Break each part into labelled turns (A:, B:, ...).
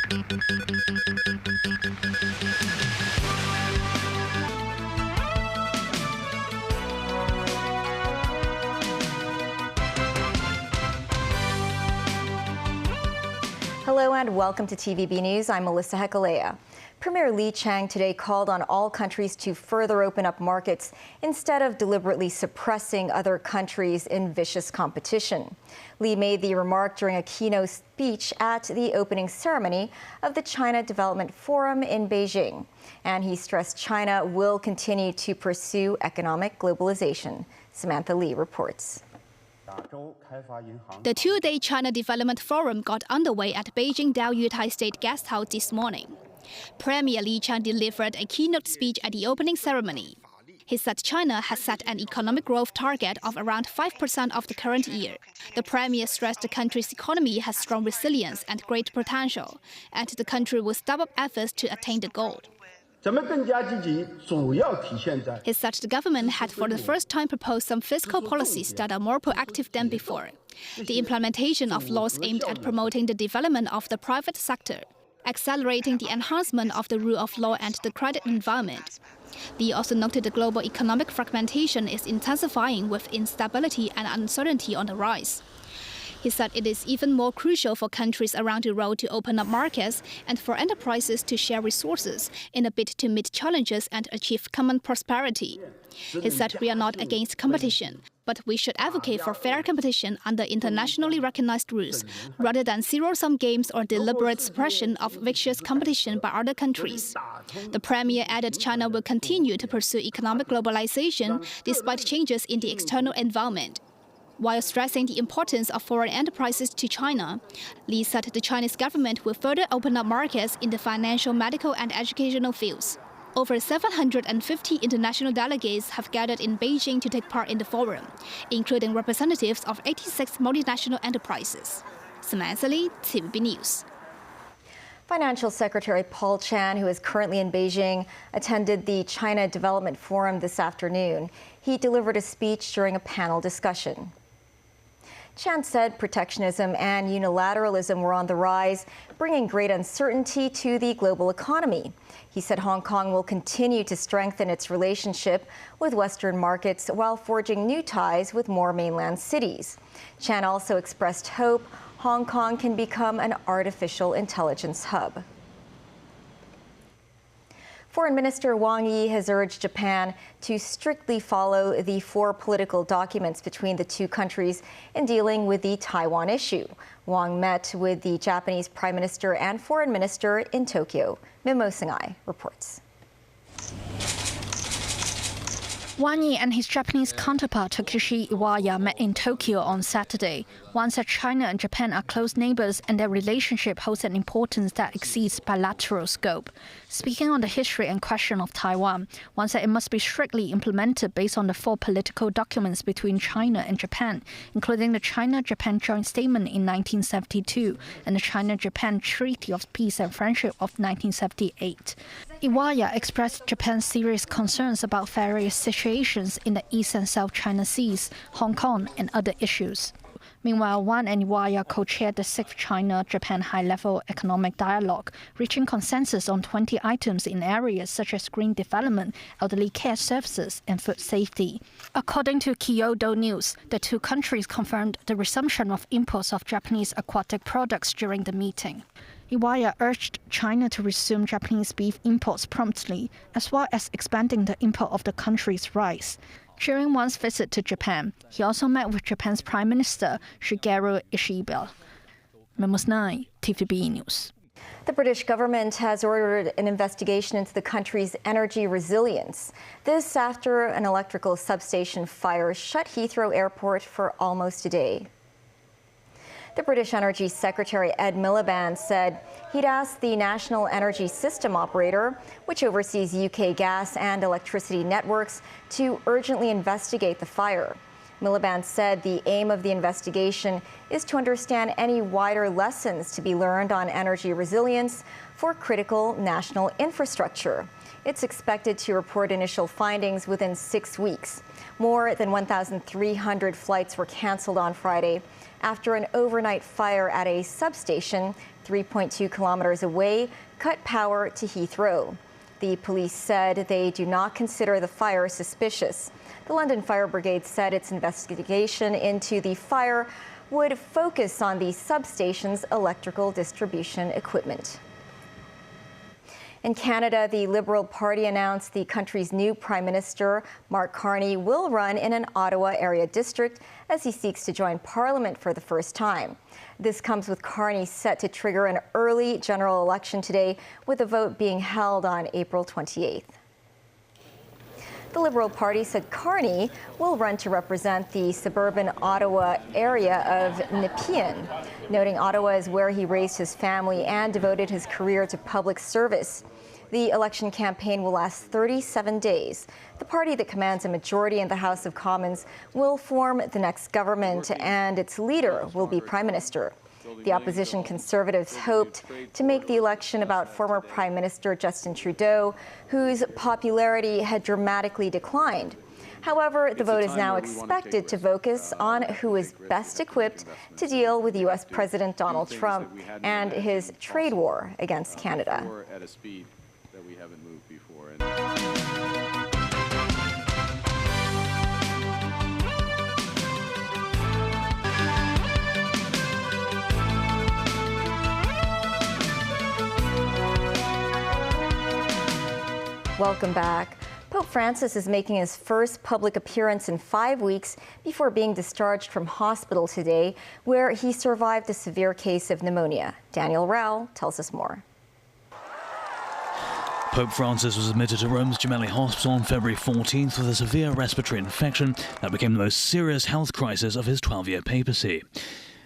A: Hello and welcome to TVB News. I'm Melissa Hekalea. Premier Li Chang today called on all countries to further open up markets instead of deliberately suppressing other countries in vicious competition. Li made the remark during a keynote speech at the opening ceremony of the China Development Forum in Beijing. And he stressed China will continue to pursue economic globalization. Samantha Lee reports.
B: The two-day China Development Forum got underway at Beijing Daoyutai State Guest House this morning. Premier Li Chang delivered a keynote speech at the opening ceremony. He said China has set an economic growth target of around 5% of the current year. The premier stressed the country's economy has strong resilience and great potential, and the country will step up efforts to attain the goal. He said the government had for the first time proposed some fiscal policies that are more proactive than before. The implementation of laws aimed at promoting the development of the private sector, accelerating the enhancement of the rule of law and the credit environment. Li also noted the global economic fragmentation is intensifying with instability and uncertainty on the rise. He said it is even more crucial for countries around the world to open up markets and for enterprises to share resources in a bid to meet challenges and achieve common prosperity. He said we are not against competition, but we should advocate for fair competition under internationally recognized rules, rather than zero-sum games or deliberate suppression of vicious competition by other countries. The premier added China will continue to pursue economic globalization despite changes in the external environment. While stressing the importance of foreign enterprises to China, Li said the Chinese government will further open up markets in the financial, medical, and educational fields. Over 750 international delegates have gathered in Beijing to take part in the forum, including representatives of 86 multinational enterprises. Samantha Lee, TVB News.
A: Financial Secretary Paul Chan, who is currently in Beijing, attended the China Development Forum this afternoon. He delivered a speech during a panel discussion. Chan said protectionism and unilateralism were on the rise, bringing great uncertainty to the global economy. He said Hong Kong will continue to strengthen its relationship with Western markets while forging new ties with more mainland cities. Chan also expressed hope Hong Kong can become an artificial intelligence hub. Foreign Minister Wang Yi has urged Japan to strictly follow the 4 political documents between the two countries in dealing with the Taiwan issue. Wang met with the Japanese Prime Minister and Foreign Minister in Tokyo. Mimo Singai reports.
C: Wang Yi and his Japanese counterpart Takeshi Iwaya met in Tokyo on Saturday. Wang said China and Japan are close neighbors and their relationship holds an importance that exceeds bilateral scope. Speaking on the history and question of Taiwan, Wang said it must be strictly implemented based on the 4 political documents between China and Japan, including the China-Japan Joint Statement in 1972 and the China-Japan Treaty of Peace and Friendship of 1978. Iwaya expressed Japan's serious concerns about various situations in the East and South China Seas, Hong Kong, and other issues. Meanwhile, Wang and Iwaya co-chaired the 6th China-Japan high-level economic dialogue, reaching consensus on 20 items in areas such as green development, elderly care services, and food safety. According to Kyodo News, the two countries confirmed the resumption of imports of Japanese aquatic products during the meeting. Iwaya urged China to resume Japanese beef imports promptly, as well as expanding the import of the country's rice. During Wang's visit to Japan, he also met with Japan's Prime Minister Shigeru Ishiba. Memos 9, TVB News.
A: The British government has ordered an investigation into the country's energy resilience. This after an electrical substation fire shut Heathrow Airport for almost a day. The British Energy Secretary Ed Miliband said he'd asked the National Energy System Operator, which oversees UK gas and electricity networks, to urgently investigate the fire. Miliband said the aim of the investigation is to understand any wider lessons to be learned on energy resilience for critical national infrastructure. It's expected to report initial findings within 6 weeks. More than 1,300 flights were canceled on Friday after an overnight fire at a substation 3.2 kilometers away cut power to Heathrow. The police said they do not consider the fire suspicious. The London Fire Brigade said its investigation into the fire would focus on the substation's electrical distribution equipment. In Canada, the Liberal Party announced the country's new Prime Minister, Mark Carney, will run in an Ottawa area district as he seeks to join Parliament for the first time. This comes with Carney set to trigger an early general election today, with a vote being held on April 28th. The Liberal Party said Carney will run to represent the suburban Ottawa area of Nepean, noting Ottawa is where he raised his family and devoted his career to public service. The election campaign will last 37 days. The party that commands a majority in the House of Commons will form the next government, and its leader will be Prime Minister. The opposition Conservatives hoped to make the election about former Prime Minister Justin Trudeau, whose popularity had dramatically declined. However, the vote is now expected to focus on who is best equipped to deal with U.S. President Donald Trump and his trade war against Canada. Welcome back. Pope Francis is making his first public appearance in 5 weeks before being discharged from hospital today, where he survived a severe case of pneumonia. Daniel Rao tells us more.
D: Pope Francis was admitted to Rome's Gemelli Hospital on February 14th with a severe respiratory infection that became the most serious health crisis of his 12-year papacy.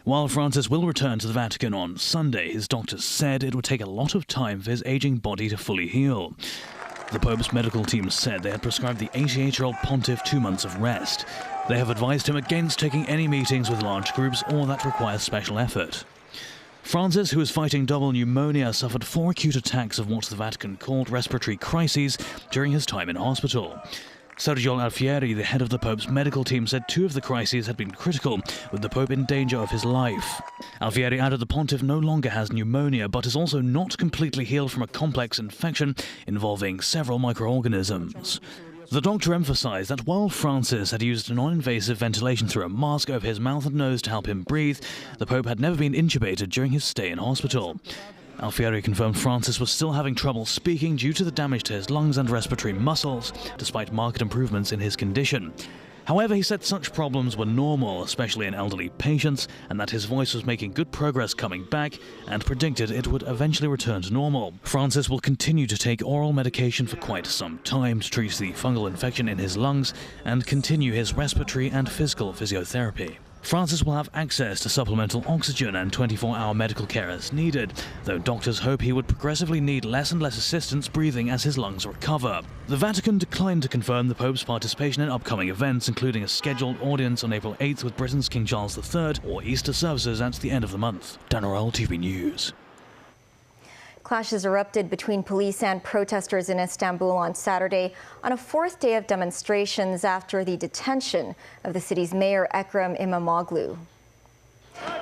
D: While Francis will return to the Vatican on Sunday, his doctors said it would take a lot of time for his aging body to fully heal. The Pope's medical team said they had prescribed the 88-year-old pontiff 2 months of rest. They have advised him against taking any meetings with large groups or that require special effort. Francis, who is fighting double pneumonia, suffered 4 acute attacks of what the Vatican called respiratory crises during his time in hospital. Sergio Alfieri, the head of the Pope's medical team, said 2 of the crises had been critical, with the Pope in danger of his life. Alfieri added the pontiff no longer has pneumonia, but is also not completely healed from a complex infection involving several microorganisms. The doctor emphasized that while Francis had used non-invasive ventilation through a mask over his mouth and nose to help him breathe, the Pope had never been intubated during his stay in hospital. Alfieri confirmed Francis was still having trouble speaking due to the damage to his lungs and respiratory muscles, despite marked improvements in his condition. However, he said such problems were normal, especially in elderly patients, and that his voice was making good progress coming back, and predicted it would eventually return to normal. Francis will continue to take oral medication for quite some time to treat the fungal infection in his lungs and continue his respiratory and physical physiotherapy. Francis will have access to supplemental oxygen and 24-hour medical care as needed, though doctors hope he would progressively need less and less assistance breathing as his lungs recover. The Vatican declined to confirm the Pope's participation in upcoming events, including a scheduled audience on April 8th with Britain's King Charles III or Easter services at the end of the month. Dan Orell, TV News.
A: Clashes erupted between police and protesters in Istanbul on Saturday on a 4th day of demonstrations after the detention of the city's mayor Ekrem İmamoğlu.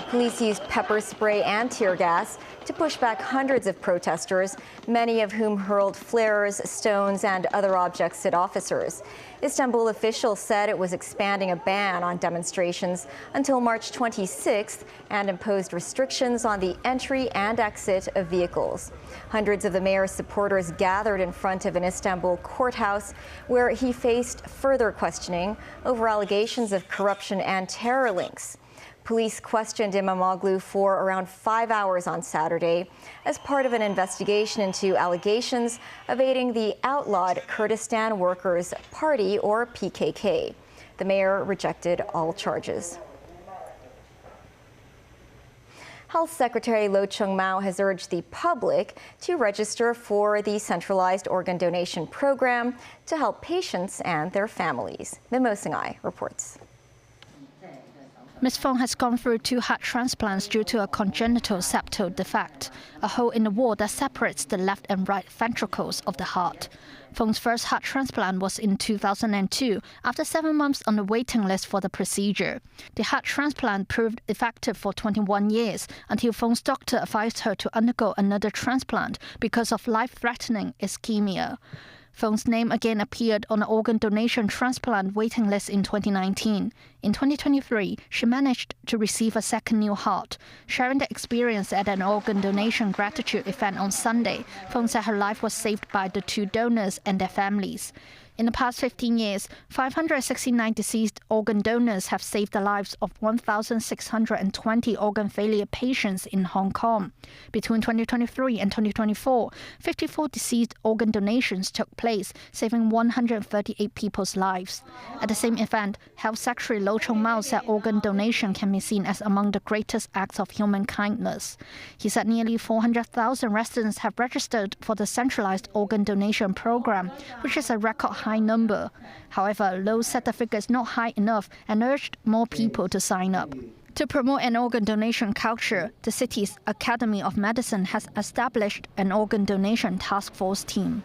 A: Police used pepper spray and tear gas to push back hundreds of protesters, many of whom hurled flares, stones, and other objects at officers. Istanbul officials said it was expanding a ban on demonstrations until March 26th and imposed restrictions on the entry and exit of vehicles. Hundreds of the mayor's supporters gathered in front of an Istanbul courthouse where he faced further questioning over allegations of corruption and terror links. Police questioned İmamoğlu for around 5 hours on Saturday as part of an investigation into allegations of aiding the outlawed Kurdistan Workers' Party, or PKK. The mayor rejected all charges. Health Secretary Lo Chung-mao has urged the public to register for the centralized organ donation program to help patients and their families. Mimo Singhai reports.
C: Ms. Fong has gone through 2 heart transplants due to a congenital septal defect, a hole in the wall that separates the left and right ventricles of the heart. Feng's first heart transplant was in 2002, after 7 months on the waiting list for the procedure. The heart transplant proved effective for 21 years, until Feng's doctor advised her to undergo another transplant because of life-threatening ischemia. Feng's name again appeared on the organ donation transplant waiting list in 2019. In 2023, she managed to receive a second new heart. Sharing the experience at an organ donation gratitude event on Sunday, Feng said her life was saved by the two donors and their families. In the past 15 years, 569 deceased organ donors have saved the lives of 1,620 organ failure patients in Hong Kong. Between 2023 and 2024, 54 deceased organ donations took place, saving 138 people's lives. At the same event, Health Secretary Lo Chung-mau said organ donation can be seen as among the greatest acts of human kindness. He said nearly 400,000 residents have registered for the centralized organ donation program, which is a record high number. However, Lo said the figure is not high enough and urged more people to sign up. To promote an organ donation culture, the city's Academy of Medicine has established an organ donation task force team.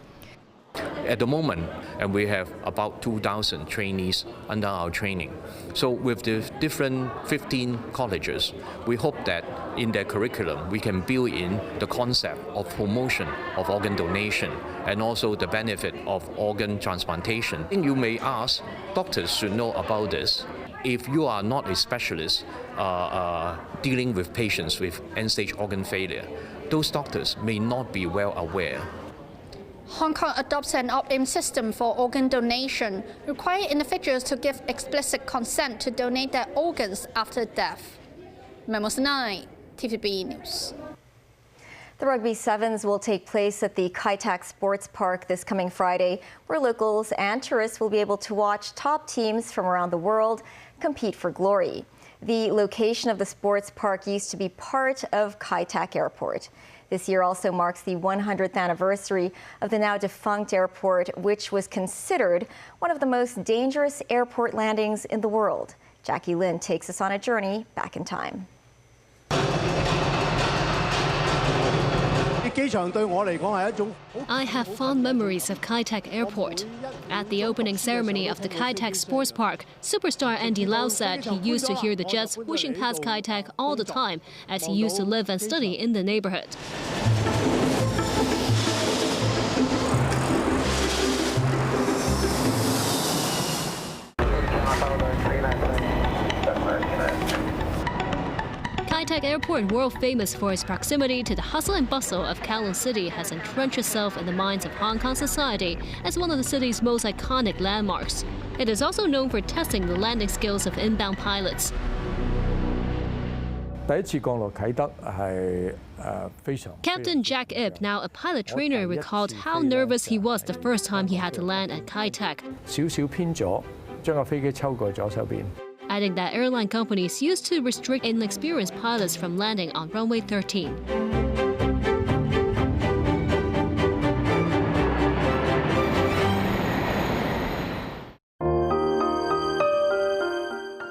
E: At the moment, and we have about 2,000 trainees under our training. So with the different 15 colleges, we hope that in their curriculum we can build in the concept of promotion of organ donation and also the benefit of organ transplantation. And you may ask, doctors should know about this. If you are not a specialist dealing with patients with end-stage organ failure, those doctors may not be well aware.
C: Hong Kong adopts an opt-in system for organ donation, requiring individuals to give explicit consent to donate their organs after death. Memo 9, TVB News.
A: The Rugby Sevens will take place at the Kai Tak Sports Park this coming Friday, where locals and tourists will be able to watch top teams from around the world compete for glory. The location of the sports park used to be part of Kai Tak Airport. This year also marks the 100th anniversary of the now defunct airport, which was considered one of the most dangerous airport landings in the world. Jackie Lin takes us on a journey back in time.
F: I have fond memories of Kai Tak Airport. At the opening ceremony of the Kai Tak Sports Park, superstar Andy Lau said he used to hear the jets whooshing past Kai Tak all the time, as he used to live and study in the neighborhood. Kai Tak Airport, world famous for its proximity to the hustle and bustle of Kowloon City, has entrenched itself in the minds of Hong Kong society as one of the city's most iconic landmarks. It is also known for testing the landing skills of inbound pilots. Captain Jack Ip, now a pilot trainer, recalled how nervous he was the first time he had to land at Kai Tak, adding that airline companies used to restrict inexperienced pilots from landing on runway 13.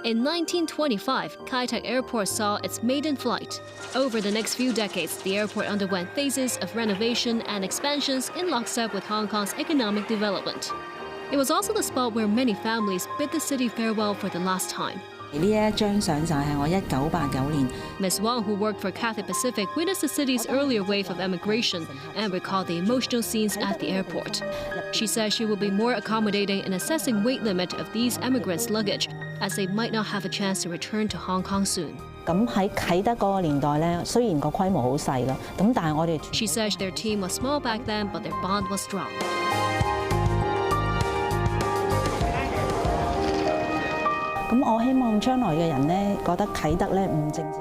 F: In 1925, Kai Tak Airport saw its maiden flight. Over the next few decades, the airport underwent phases of renovation and expansions in lockstep with Hong Kong's economic development. It was also the spot where many families bid the city farewell for the last time. Ms. Wang, who worked for Cathay Pacific, witnessed the city's earlier wave of emigration and recalled the emotional scenes at the airport. She says she will be more accommodating in assessing weight limit of these emigrants' luggage, as they might not have a chance to return to Hong Kong soon. She says their team was small back then, but their bond was strong.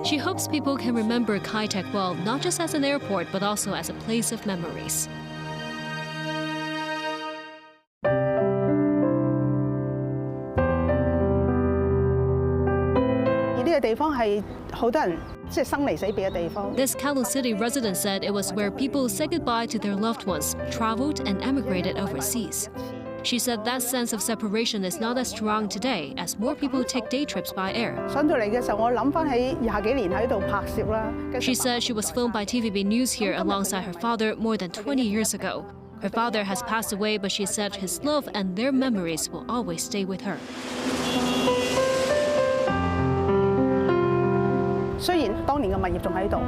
F: She hopes people can remember Kai Tak well, not just as an airport, but also as a place of memories. This Kowloon City resident said it was where people said goodbye to their loved ones, traveled and emigrated overseas. She said that sense of separation is not as strong today as more people take day trips by air. She said she was filmed by TVB News here alongside her father more than 20 years ago. Her father has passed away, but she said his love and their memories will always stay with her.
G: 雖然當年嘅物業仲喺度，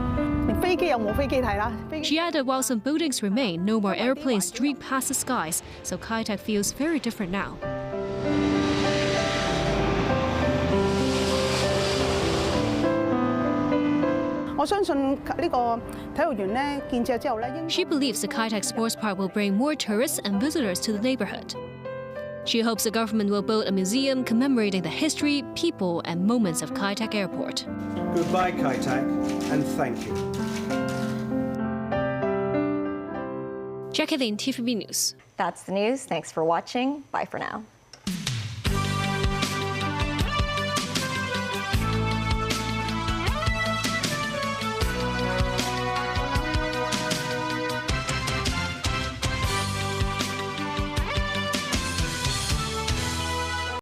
G: 連飛機又冇飛機睇啦。
F: She added while some buildings remain, no more airplanes streak past the skies, so Kai Tak feels very different now.
G: 我相信呢個體育園咧建設之後咧，
F: She believes the Kai Tak Sports Park will bring more tourists and visitors to the neighborhood. She hopes the government will build a museum commemorating the history, people, and moments of Kai Tak Airport.
H: Goodbye, Kai Tak, and thank you.
F: Jacqueline, TVB News.
A: That's the news. Thanks for watching. Bye for now.